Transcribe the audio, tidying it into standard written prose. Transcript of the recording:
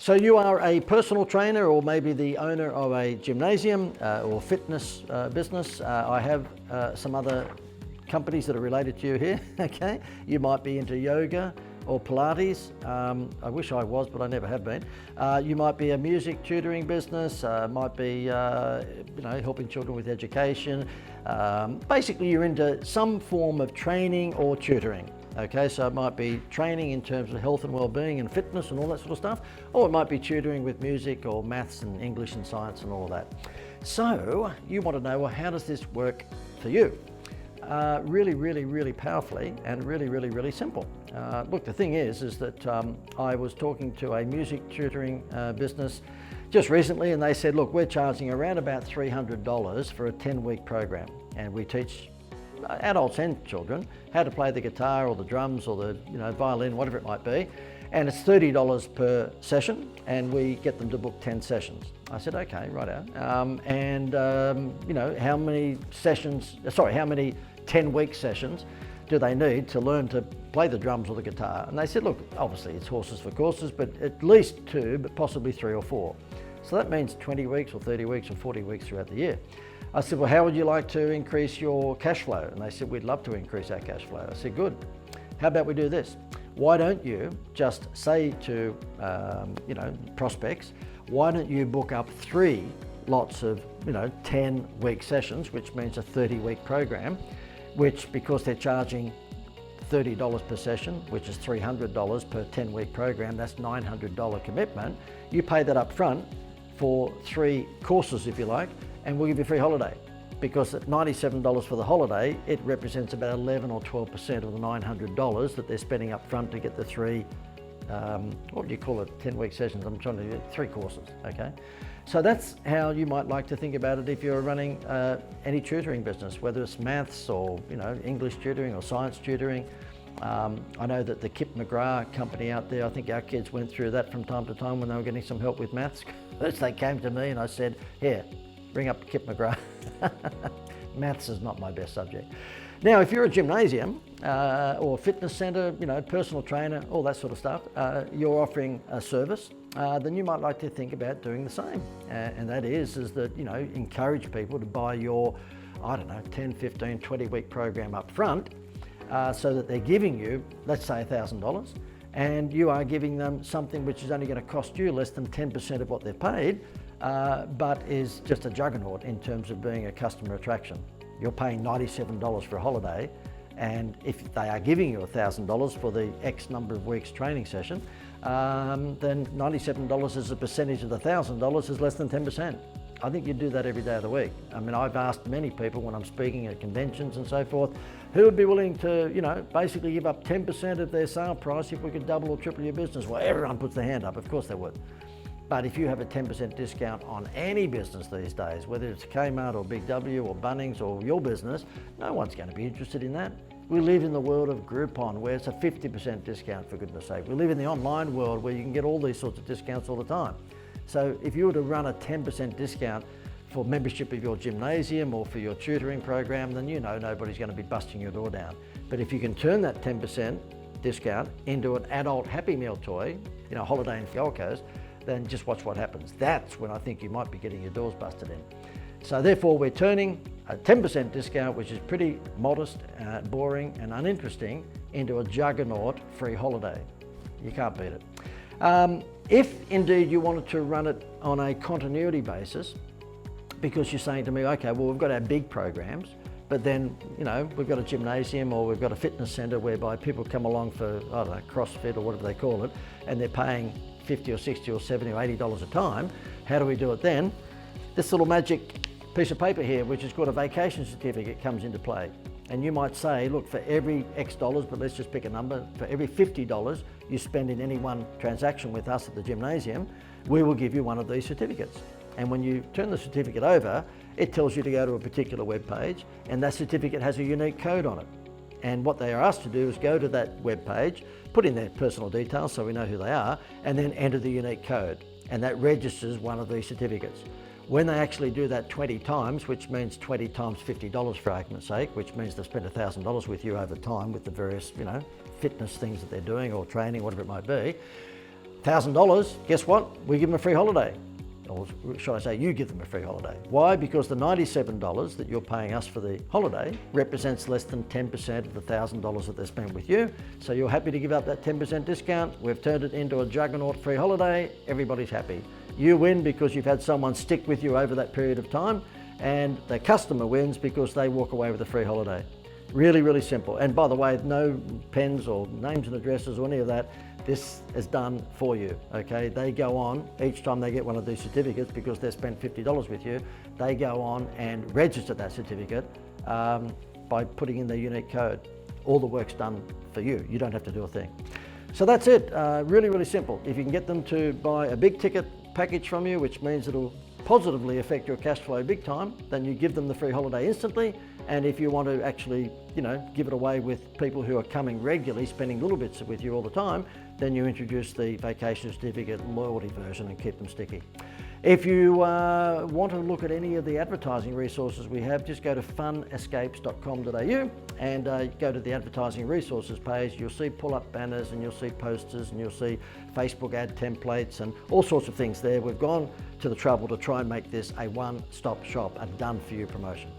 So you are a personal trainer or maybe the owner of a gymnasium or fitness business. I have some other companies that are related to you here, okay? You might be into yoga or Pilates. I wish I was, but I never have been. You might be a music tutoring business, might be helping children with education. Basically you're into some form of training or tutoring. Okay, so it might be training in terms of health and well-being and fitness and all that sort of stuff, or it might be tutoring with music or maths and English and science and all of that. So you want to know, well, how does this work for you? Really powerfully and really simple. Look, the thing is that I was talking to a music tutoring business just recently, and they said, look, we're charging around about $300 for a 10-week program, and we teach adults and children how to play the guitar or the drums or the violin, whatever it might be, and it's $30 per session, and we get them to book 10 sessions. I said, okay, righto. How many sessions, how many 10-week sessions do they need to learn to play the drums or the guitar? And they said, look, obviously it's horses for courses, but at least 2, but possibly 3 or 4. So that means 20 weeks or 30 weeks or 40 weeks throughout the year. I said, well, how would you like to increase your cash flow? And they said, we'd love to increase our cash flow. I said, good. How about we do this? Why don't you just say to prospects, why don't you book up 3 lots of 10-week sessions, which means a 30-week program, which, because they're charging $30 per session, which is $300 per 10-week program, that's $900 commitment. You pay that up front for 3 courses, if you like, and we'll give you a free holiday. Because at $97 for the holiday, it represents about 11 or 12% of the $900 that they're spending up front to get the 3, what do you call it, 10-week sessions? I'm trying to do 3 courses, okay? So that's how you might like to think about it if you're running any tutoring business, whether it's maths or English tutoring or science tutoring. I know that the Kip McGrath company out there, I think our kids went through that from time to time when they were getting some help with maths. First they came to me and I said, here, ring up Kip McGrath. Maths is not my best subject. Now, if you're a gymnasium or fitness centre, personal trainer, all that sort of stuff, you're offering a service, then you might like to think about doing the same. And that is that, encourage people to buy your, 10, 15, 20-week program up front, so that they're giving you, let's say $1,000, and you are giving them something which is only going to cost you less than 10% of what they've paid, but is just a juggernaut in terms of being a customer attraction. You're paying $97 for a holiday, and if they are giving you $1,000 for the X number of weeks training session, then $97 as a percentage of the $1,000 is less than 10%. I think you do that every day of the week. I mean, I've asked many people when I'm speaking at conventions and so forth, who would be willing to, basically give up 10% of their sale price if we could double or triple your business? Well, everyone puts their hand up, of course they would. But if you have a 10% discount on any business these days, whether it's Kmart or Big W or Bunnings or your business, no one's going to be interested in that. We live in the world of Groupon where it's a 50% discount, for goodness sake. We live in the online world where you can get all these sorts of discounts all the time. So if you were to run a 10% discount for membership of your gymnasium or for your tutoring program, then nobody's going to be busting your door down. But if you can turn that 10% discount into an adult Happy Meal toy, holiday in Gold Coast, then just watch what happens. That's when I think you might be getting your doors busted in. So therefore we're turning a 10% discount, which is pretty modest, boring and uninteresting, into a juggernaut free holiday. You can't beat it. If indeed you wanted to run it on a continuity basis, because you're saying to me, okay, well, we've got our big programs, but then, we've got a gymnasium or we've got a fitness centre whereby people come along for, CrossFit or whatever they call it, and they're paying $50 or $60 or $70 or $80 a time. How do we do it then? This little magic piece of paper here, which is called a vacation certificate, comes into play. And you might say, look, for every X dollars, but let's just pick a number, for every $50 you spend in any one transaction with us at the gymnasium, we will give you one of these certificates. And when you turn the certificate over, it tells you to go to a particular web page, and that certificate has a unique code on it. And what they are asked to do is go to that web page, put in their personal details so we know who they are, and then enter the unique code. And that registers one of these certificates. When they actually do that 20 times, which means 20 times $50 for argument's sake, which means they've spent $1,000 with you over time with the various, fitness things that they're doing or training, whatever it might be, $1,000, guess what? We give them a free holiday. Or should I say, you give them a free holiday. Why? Because the $97 that you're paying us for the holiday represents less than 10% of the $1,000 that they spent with you. So you're happy to give up that 10% discount. We've turned it into a juggernaut free holiday. Everybody's happy. You win because you've had someone stick with you over that period of time, and the customer wins because they walk away with a free holiday. Really, really simple. And by the way, no pens or names and addresses or any of that. This is done for you, okay? They go on, each time they get one of these certificates, because they spent $50 with you, they go on and register that certificate by putting in their unique code. All the work's done for you. You don't have to do a thing. So that's it, really, really simple. If you can get them to buy a big ticket package from you, which means it'll positively affect your cash flow big time, then you give them the free holiday instantly. And if you want to actually, give it away with people who are coming regularly, spending little bits with you all the time, then you introduce the vacation certificate loyalty version and keep them sticky. If you want to look at any of the advertising resources we have, just go to funescapes.com.au and go to the advertising resources page. You'll see pull-up banners, and you'll see posters, and you'll see Facebook ad templates and all sorts of things there. We've gone to the trouble to try and make this a one-stop shop, a done-for-you promotion.